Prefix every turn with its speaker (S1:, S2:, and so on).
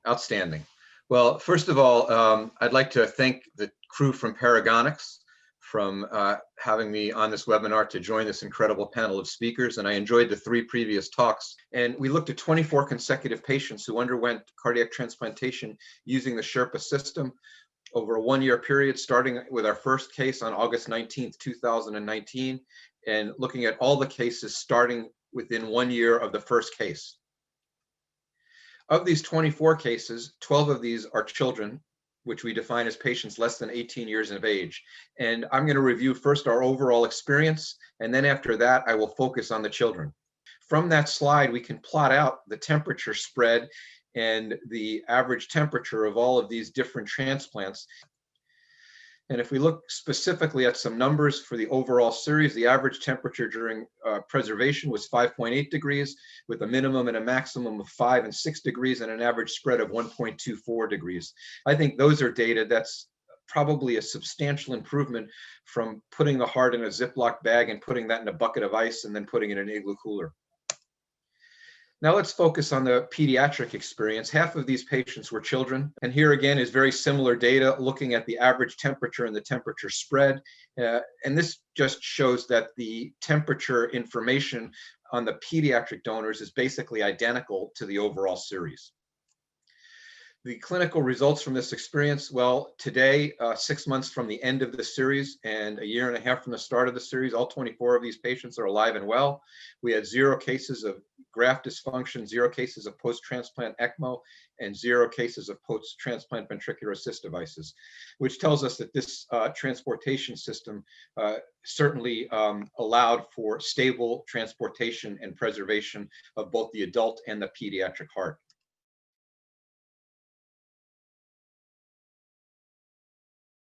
S1: Outstanding. Well, first of all, I'd like to thank the crew from Paragonix from having me on this webinar to join this incredible panel of speakers. And I enjoyed the 3 previous talks. And we looked at 24 consecutive patients who underwent cardiac transplantation using the Sherpa system over a 1-year period, starting with our first case on August 19th, 2019, and looking at all the cases starting within 1 year of the first case. Of these 24 cases, 12 of these are children, which we define as patients less than 18 years of age. And I'm going to review first our overall experience, and then after that, I will focus on the children. From that slide, we can plot out the temperature spread and the average temperature of all of these different transplants. And if we look specifically at some numbers for the overall series, the average temperature during preservation was 5.8 degrees, with a minimum and a maximum of 5 and 6 degrees and an average spread of 1.24 degrees. I think those are data that's probably a substantial improvement from putting the heart in a Ziploc bag and putting that in a bucket of ice and then putting it in an igloo cooler. Now let's focus on the pediatric experience. Half of these patients were children. And here again is very similar data looking at the average temperature and the temperature spread. And this just shows that the temperature information on the pediatric donors is basically identical to the overall series. The clinical results from this experience, well, today, 6 months from the end of the series and 1.5 years from the start of the series, all 24 of these patients are alive and well. We had 0 cases of graft dysfunction, 0 cases of post-transplant ECMO, and 0 cases of post-transplant ventricular assist devices, which tells us that this transportation system certainly allowed for stable transportation and preservation of both the adult and the pediatric heart.